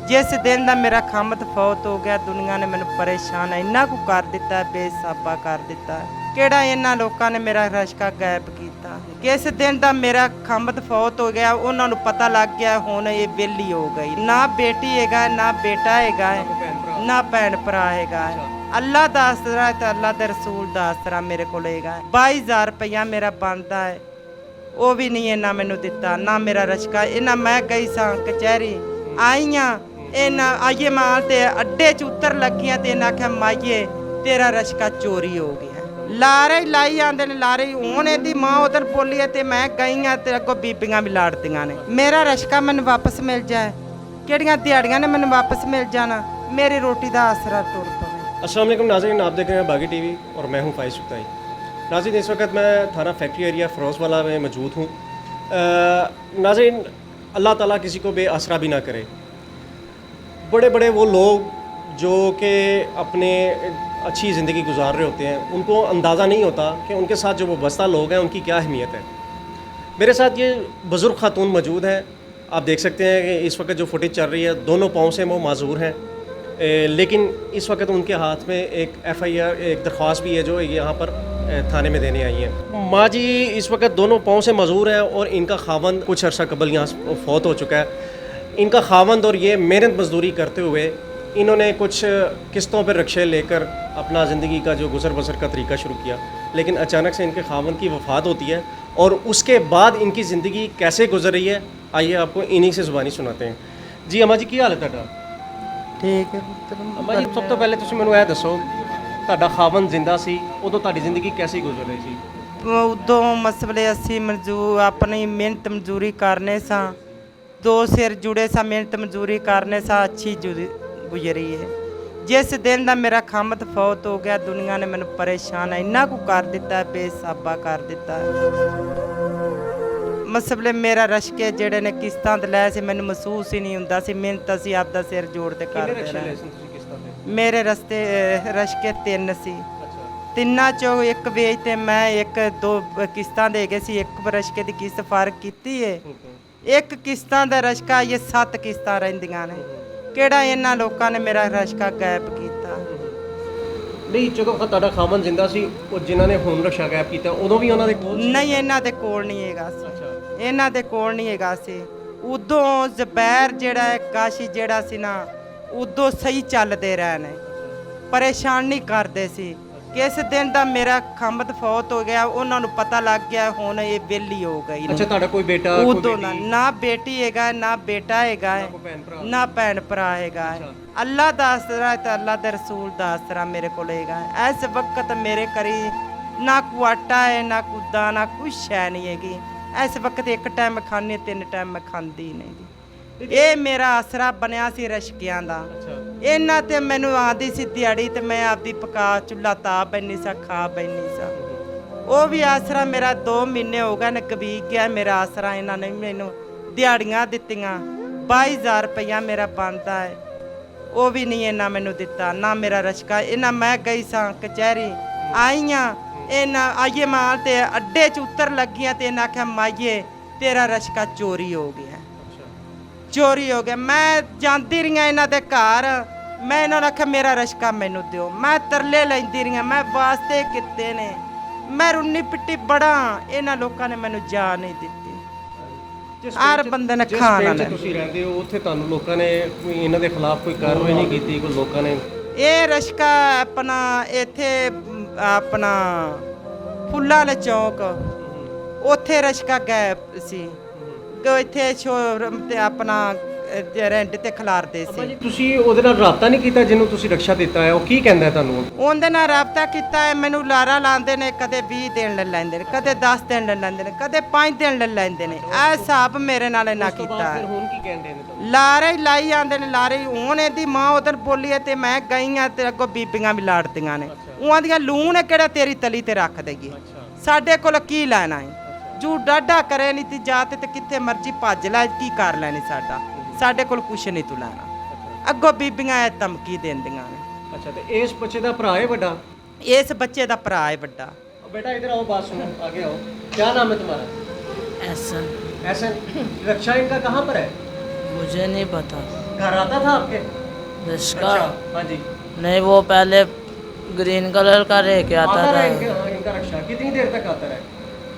जिस दिन दा मेरा खमत फौत हो गया दुनिया ने मैनू परेशान इन्ना कु कर दिता बेसाबा कर दिता किहड़ा इन्हां लोकां ने मेरा रश्का गायब कीता। किस दिन दा मेरा खमत फौत हो गया उन्हां नू पता लग गया हुण ये वेली हो गई ना बेटी हैगा ना बेटा हैगा ना भैन भरा हैगा। अल्लाह दा आसरा है ते अल्लाह दे रसूल दा आसरा मेरे कोल हैगा। 22,000 रुपया मेरा बनदा है ਉਹ ਵੀ ਨਹੀਂ ਇਹਨਾਂ ਮੈਨੂੰ ਦਿੱਤਾ ਨਾ ਮੇਰਾ ਰਸ਼ਕਾ ਇਹਨਾਂ ਮੈਂ ਗਈ ਸਾਂ ਕਚਹਿਰੀ ਆਈਆਂ ਇਹਨਾਂ ਆਈਏ ਮਾਂ ਤੇ ਅੱਡੇ 'ਚ ਉਤਰ ਲੱਗੀਆਂ ਤੇ ਇਹਨਾਂ ਆਖਿਆ ਮਾਈਏ ਤੇਰਾ ਰਸ਼ਕਾ ਚੋਰੀ ਹੋ ਗਿਆ। ਲਾਰੇ ਹੀ ਲਾਈ ਜਾਂਦੇ ਨੇ ਲਾਰੇ ਹੁਣ ਇਹਦੀ ਮਾਂ ਉਧਰ ਬੋਲੀ ਹੈ ਤੇ ਮੈਂ ਗਈਆਂ ਤੇ ਅੱਗੋਂ ਬੀਬੀਆਂ ਵੀ ਲਾੜਦੀਆਂ ਨੇ ਮੇਰਾ ਰਸ਼ਕਾ ਮੈਨੂੰ ਵਾਪਸ ਮਿਲ ਜਾਏ ਕਿਹੜੀਆਂ ਦਿਹਾੜੀਆਂ ਨੇ ਮੈਨੂੰ ਵਾਪਸ ਮਿਲ ਜਾਣਾ ਮੇਰੀ ਰੋਟੀ ਦਾ ਆਸਰਾ ਟੁੱਟ ਪਵੇ। अस्सलाम वालेकुम नाज़रीन, आप देख रहे हैं बागी टीवी और मैं हूं फाइज सुक्ताई। नाज़रीन इस वक्त मैं थाना फैक्ट्री एरिया फ़िरोज़वाला में मौजूद हूं। नाज़रीन अल्लाह ताला किसी को बेआसरा भी ना करे। बड़े बड़े वो लोग जो कि अपने अच्छी ज़िंदगी गुजार रहे होते हैं उनको अंदाज़ा नहीं होता कि उनके साथ जो वाबस्ता लोग हैं उनकी क्या अहमियत है। मेरे साथ ये बुज़ुर्ग खातून मौजूद हैं। आप देख सकते हैं कि इस वक्त जो फुटेज चल रही है दोनों पाँव से वो माजूर हैं, लेकिन इस वक्त उनके हाथ में एक FIR एक दरख्वास्त भी है जो यहाँ पर थाने में देने आई हैं। माँ जी इस वक्त दोनों पाँव से मजूर हैं और इनका खावंद कुछ अर्सा कबल यहाँ फौत हो चुका है। इनका खावंद और ये मेहनत मजदूरी करते हुए इन्होंने कुछ किस्तों पर रक्शे लेकर अपना ज़िंदगी का जो गुजर बसर का तरीका शुरू किया, लेकिन अचानक से इनके खावंद की वफ़ात होती है और उसके बाद इनकी ज़िंदगी कैसे गुजर रही है आइए आपको इन्हीं से ज़ुबानी सुनाते हैं। जी अम्मा जी की हाल है तुहाडा? ठीक है पुत्र अम्मा जी सब तो पहले तुसीं मैनूं ਇਹ ਦੱਸੋ ਤੁਹਾਡਾ ਖਾਵੰਦ ਜ਼ਿੰਦਾ ਸੀ ਉਦੋਂ ਤੁਹਾਡੀ ਜ਼ਿੰਦਗੀ ਕੈਸੀ ਗੁਜ਼ਰ ਰਹੀ ਸੀ? ਉਦੋਂ ਮਸਲੇ ਅਸੀਂ ਆਪਣੀ ਮਿਹਨਤ ਮਜ਼ਦੂਰੀ ਕਰਨੇ ਸਾਂ ਦੋ ਸਿਰ ਜੁੜੇ ਸਾਂ ਮਿਹਨਤ ਮਜ਼ਦੂਰੀ ਕਰਨੇ ਸਾਂ ਅੱਛੀ ਗੁਜ਼ਰੀ ਹੈ। ਜਿਸ ਦਿਨ ਦਾ ਮੇਰਾ ਖਮਤ ਫੌਤ ਹੋ ਗਿਆ ਦੁਨੀਆ ਨੇ ਮੈਨੂੰ ਪਰੇਸ਼ਾਨ ਇੰਨਾ ਕੁ ਕਰ ਦਿੱਤਾ ਬੇਸਾਬਾ ਕਰ ਦਿੱਤਾ। ਮਸਲੇ ਮੇਰਾ ਰਸ਼ਕੇ ਜਿਹੜੇ ਨੇ ਕਿਸ਼ਤਾਂ ਤੇ ਲਏ ਸੀ ਮੈਨੂੰ ਮਹਿਸੂਸ ਹੀ ਨਹੀਂ ਹੁੰਦਾ ਸੀ ਮਿਹਨਤ ਅਸੀਂ ਆਪਦਾ ਸਿਰ ਜੋੜ ਤੇ ਕਰਦੇ ਰਹੇ। ਮੇਰੇ ਰਸ਼ਕੇ 3 ਸੀ ਤਿੰਨਾਂ ਚੋਂ ਇੱਕ ਵੇਚ ਤੇ ਮੈਂ ਇੱਕ ਦੋ ਕਿਸ਼ਤਾਂ ਦੇ ਗਏ ਸੀ ਇੱਕ ਰਸ਼ਕੇ ਦੀ ਕਿਸ਼ਤ ਫਰਕ ਕੀਤੀ ਏ ਇੱਕ ਕਿਸ਼ਤਾਂ ਦਾ ਰਸ਼ਕਾ ਇਹ 7 ਕਿਸ਼ਤਾਂ ਰਹਿੰਦੀਆਂ ਨੇ ਕਿਹੜਾ ਇਹਨਾਂ ਲੋਕਾਂ ਨੇ ਮੇਰਾ ਰਸ਼ਕਾ ਗਾਇਬ ਕੀਤਾ। ਨਹੀਂ ਜਦੋਂ ਤੁਹਾਡਾ ਖਾਵੰਦ ਜ਼ਿੰਦਾ ਸੀ ਉਹ ਜਿਨ੍ਹਾਂ ਨੇ ਹੁਣ ਰਸ਼ਾ ਗਾਇਬ ਕੀਤਾ ਉਦੋਂ ਵੀ ਉਹਨਾਂ ਦੇ ਕੋਲ ਨਹੀਂ ਇਹਨਾਂ ਦੇ ਕੋਲ ਨਹੀਂ ਹੈਗਾ ਸੀ ਇਹਨਾਂ ਦੇ ਕੋਲ ਨਹੀਂ ਹੈਗਾ ਸੀ। ਉਦੋਂ ਜ਼ਬੈਰ ਜਿਹੜਾ ਹੈ ਕਾਸ਼ੀ ਜਿਹੜਾ ਸੀ ਨਾ ਉਦੋਂ ਸਹੀ ਚੱਲਦੇ ਰਹੇ ਨੇ ਪਰੇਸ਼ਾਨ ਨਹੀਂ ਕਰਦੇ ਸੀ। ਕਿਸ ਦਿਨ ਦਾ ਮੇਰਾ ਖਮਤ ਫੌਤ ਹੋ ਗਿਆ ਉਹਨਾਂ ਨੂੰ ਪਤਾ ਲੱਗ ਗਿਆ ਹੁਣ ਇਹ ਵਿਹਲੀ ਹੋ ਗਈ। ਅੱਛਾ ਤੁਹਾਡਾ ਕੋਈ ਬੇਟਾ ਉਦੋਂ ਨਾ ਬੇਟੀ ਹੈਗਾ ਨਾ ਬੇਟਾ ਹੈਗਾ ਨਾ ਭੈਣ ਭਰਾ ਹੈਗਾ। ਅੱਲਾਹ ਦਾ ਆਸਰਾ ਹੈ ਤੇ ਅੱਲਾਹ ਦੇ ਰਸੂਲ ਦਾ ਆਸਰਾ ਮੇਰੇ ਕੋਲ ਹੈਗਾ। ਇਸ ਵਕਤ ਮੇਰੇ ਕਰੀ ਨਾ ਕੋ ਆਟਾ ਹੈ ਨਾ ਕੋ ਦਾਣਾ ਕੁਛ ਹੈ ਨਹੀਂ ਹੈਗੀ। ਇਸ ਵਕਤ ਇੱਕ ਟਾਈਮ ਖਾਂਦੀ 3 ਟਾਈਮ ਮੈਂ ਖਾਂਦੀ ਨਹੀਂ। ਇਹ ਮੇਰਾ ਆਸਰਾ ਬਣਿਆ ਸੀ ਰਸ਼ਕਿਆਂ ਦਾ। ਇਹਨਾਂ ਤੇ ਮੈਨੂੰ ਆਂਦੀ ਸੀ ਦਿਹਾੜੀ ਤੇ ਮੈਂ ਆਪਦੀ ਪਕਾ ਚੁੱਲ੍ਹਾ ਤਾਪ ਬੈਣੀ ਸਾਂ ਖਾ ਬੈਣੀ ਸਾਂ। ਉਹ ਵੀ ਆਸਰਾ ਮੇਰਾ 2 ਮਹੀਨੇ ਹੋ ਗਏ ਨੇ ਕਬੀ ਗਿਆ ਮੇਰਾ ਆਸਰਾ। ਇਹਨਾਂ ਨੇ ਮੈਨੂੰ ਦਿਹਾੜੀਆਂ ਦਿੱਤੀਆਂ 22,000 ਰੁਪਇਆ ਮੇਰਾ ਬਣਦਾ ਹੈ ਉਹ ਵੀ ਨਹੀਂ ਇਹਨਾਂ ਮੈਨੂੰ ਦਿੱਤਾ ਨਾ ਮੇਰਾ ਰਸ਼ਕਾ। ਇਹਨਾਂ ਮੈਂ ਗਈ ਸਾਂ ਕਚਹਿਰੀ ਆਈਆਂ ਇਹਨਾਂ ਆਈਏ ਮਾਂ ਤੇ ਅੱਡੇ 'ਚ ਉਤਰ ਲੱਗੀਆਂ ਤੇ ਇਹਨਾਂ ਆਖਿਆ ਮਾਈਏ ਤੇਰਾ ਰਸ਼ਕਾ ਚੋਰੀ ਹੋ ਗਿਆ ਚੋਰੀ ਹੋ ਗਿਆ। ਮੈਂ ਜਾਂਦੀ ਰਹੀ ਇਹਨਾਂ ਦੇ ਘਰ ਮੈਂ ਇਹਨਾਂ ਨੂੰ ਆਖਿਆ ਮੇਰਾ ਰਸ਼ਕਾ ਮੈਨੂੰ ਦਿਓ। ਮੈਂ ਤਰਲੇ ਲੈਂਦੀ ਰਹੀ ਮੈਂ ਵਾਸਤੇ ਕੀਤੇ ਨੇ ਮੈਂ ਰੁੰਨੀ ਪਿੱਟੀ ਬੜਾ ਇਹਨਾਂ ਲੋਕਾਂ ਨੇ ਮੈਨੂੰ ਜਾ ਨਹੀਂ ਦਿੱਤੀ। ਹਰ ਬੰਦੇ ਨੇ ਖਾਣਾ ਲੈ ਤੁਸੀਂ ਰਹਿੰਦੇ ਹੋ ਉੱਥੇ ਤੁਹਾਨੂੰ ਲੋਕਾਂ ਨੇ ਇਹਨਾਂ ਦੇ ਖਿਲਾਫ ਕੋਈ ਕਾਰਵਾਈ ਨਹੀਂ ਕੀਤੀ ਕੋਈ ਲੋਕਾਂ ਨੇ? ਇਹ ਰਸ਼ਕਾ ਆਪਣਾ ਇੱਥੇ ਆਪਣਾ ਫੁੱਲਾਂ ਵਾਲੇ ਚੌਂਕ ਉੱਥੇ ਰਸ਼ਕਾ ਗਾਇਬ ਸੀ ਇੱਥੇ ਸ਼ੋਰੂਮ ਤੇ ਆਪਣਾ ਰੈਂਟ ਤੇ ਖਿਲਾਰਦੇ ਸੀ। ਜੀ ਤੁਸੀਂ ਉਹਦੇ ਨਾਲ ਰਾਬਤਾ ਨਹੀਂ ਕੀਤਾ ਜਿਹਨੂੰ ਤੁਸੀਂ ਰਕਸ਼ਾ ਦਿੱਤਾ ਹੈ ਉਹ ਕੀ ਕਹਿੰਦਾ ਤੁਹਾਨੂੰ? ਉਹਦੇ ਨਾਲ ਰਾਬਤਾ ਕੀਤਾ ਹੈ ਮੈਨੂੰ ਲਾਰਾ ਲਾਉਂਦੇ ਨੇ ਕਦੇ 20 ਦਿਨ ਲੈ ਲੈਂਦੇ ਨੇ ਕਦੇ 10 ਦਿਨ ਲੈ ਲੈਂਦੇ ਨੇ ਕਦੇ 5 ਦਿਨ ਲੈ ਲੈਂਦੇ ਨੇ। ਇਹ ਹਿਸਾਬ ਮੇਰੇ ਨਾਲ ਇਹਨਾਂ ਕੀਤਾ ਹੈ। ਹੁਣ ਕੀ ਕਹਿੰਦੇ ਨੇ? ਲਾਰੇ ਹੀ ਲਾਈ ਜਾਂਦੇ ਨੇ ਲਾਰੇ ਹੁਣ ਇਹਦੀ ਮਾਂ ਉਧਰ ਬੋਲੀ ਹੈ ਤੇ ਮੈਂ ਗਈਆਂ ਤੇ ਅੱਗੋਂ ਬੀਬੀਆਂ ਵੀ ਲਾੜਦੀਆਂ ਨੇ ਉਹਾਂ ਦੀਆਂ ਲੂਣ ਕਿਹੜਾ ਤੇਰੀ ਤਲੀ ਤੇ ਰੱਖ ਦੇਗੀ ਸਾਡੇ ਕੋਲ ਕੀ ਲੈਣਾ ਹੈ ਜੂ ਡਾਢਾ ਕਰੇ ਨਹੀਂ ਤੀ ਜਾਤ ਤੇ ਕਿੱਥੇ ਮਰਜੀ ਭੱਜ ਲੈ ਕੀ ਕਰ ਲੈਣੀ ਸਾਡੇ ਕੋਲ ਕੁਛ ਨਹੀਂ ਤੂੰ ਲੈਣਾ ਅੱਗੋਂ ਬੀਬੀਆਂ ਇਹ ਧਮਕੀ ਦਿੰਦੀਆਂ ਨੇ। ਅੱਛਾ ਤੇ ਇਸ ਬੱਚੇ ਦਾ ਭਰਾ ਹੈ ਵੱਡਾ? ਇਸ ਬੱਚੇ ਦਾ ਭਰਾ ਹੈ ਵੱਡਾ। बेटा इधर आओ बात सुनो आगे आओ। क्या नाम है तुम्हारा? ऐसा एहसन। रक्षा इनका कहाँ पर है? मुझे नहीं पता। घर आता था आपके? रिश्का हाँ जी। नहीं, वो पहले ग्रीन कलर का लेके आता आता था। रहा इनका रिक्शा कितनी देर तक आता रहा?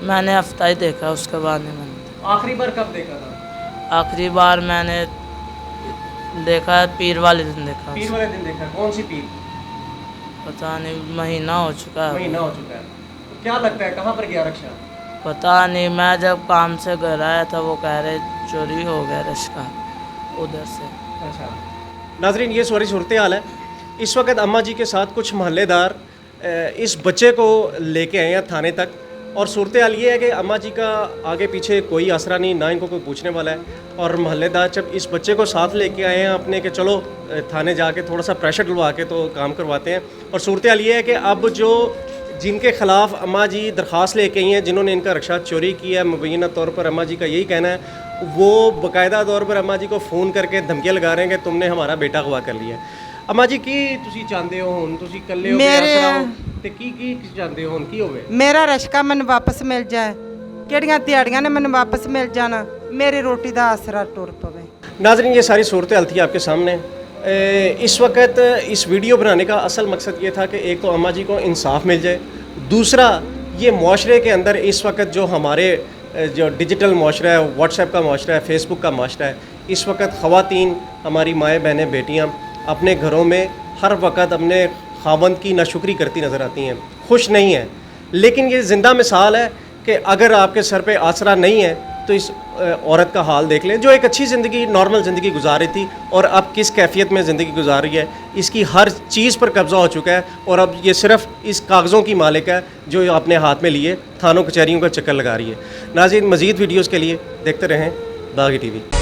मैंने हफ्ता ही देखा, उसके बाद नहीं मैंने। आखिरी बार कब देखा था? आखिरी बार मैंने देखा पीर वाले दिन देखा। पीर वाले दिन देखा। कौन सी पीर? पता नहीं, महीना हो चुका है। महीना हो चुका है। तो क्या लगता है कहाँ पर गया रिक्शा? पता नहीं, मैं जब काम से घर आया था वो कह रहे चोरी हो गया रिश्का उधर से। अच्छा नाजरीन, ये सारी सूरत हाल है। इस वक्त अम्मा जी के साथ कुछ मोहल्लेदार इस बच्चे को लेके आए हैं थाने तक, और सूरत हाल ये है कि अम्मा जी का आगे पीछे कोई आसरा नहीं, ना इनको कोई पूछने वाला है। और मोहल्लेदार जब इस बच्चे को साथ लेके आए हैं अपने कि चलो थाने जाके थोड़ा सा प्रेशर डलवा के तो काम करवाते हैं। और सूरत हाल ये है कि अब जो जिनके ख़िलाफ़ अम्मा जी दरख्वास्त लेके आई हैं, जिन्होंने इनका रिक्शा चोरी किया है, मुबैना तौर पर अम्मा जी का यही कहना है, वो बाकायदा तौर पर अम्मा जी को फ़ोन करके धमकियाँ लगा रहे हैं कि तुमने हमारा बेटा अगवा कर लिया। अम्मा जी की तुसी चाहते हो हुण तुसी कल्ले हो मेरे- आसरा हो ते की चाहते हो हुण की होवे? मेरा रिश्का ਮੈਨੂੰ ਵਾਪਸ ਮਿਲ ਜਾਏ, ਕਿਹੜੀਆਂ ਦਿਹਾੜੀਆਂ ਨੇ ਮੈਨੂੰ ਵਾਪਸ ਮਿਲ ਜਾਣਾ, ਮੇਰੀ ਰੋਟੀ ਦਾ ਆਸਰਾ ਟੁਰ ਪਵੇ। नाजरीन, ये सारी सूरत हाल थी आपके सामने। इस वक्त इस वीडियो बनाने का असल मकसद ये था कि एक तो अम्मा जी को इंसाफ मिल जाए, दूसरा ये माशरे के अंदर इस वक्त जो हमारे जो डिजिटल माशरा है, व्हाट्सएप का माशरा है, फेसबुक का माशरा है, इस वक्त ख़वातीन हमारी माएँ बहनें बेटियाँ अपने घरों में हर वक्त अपने खावंद की नाशुक्री करती नज़र आती हैं, खुश नहीं हैं। लेकिन ये ज़िंदा मिसाल है कि अगर आपके सर पे आसरा नहीं है तो इस औरत का हाल देख लें, जो एक अच्छी ज़िंदगी, नॉर्मल ज़िंदगी गुजार रही थी और अब किस कैफियत में ज़िंदगी गुजार रही है। इसकी हर चीज़ पर कब्ज़ा हो चुका है और अब ये सिर्फ इस कागज़ों की मालिक है जो अपने हाथ में लिए थानों कचहरियों का चक्कर लगा रही है। नाज़रीन, मज़ीद वीडियोज़ के लिए देखते रहें बागी TV।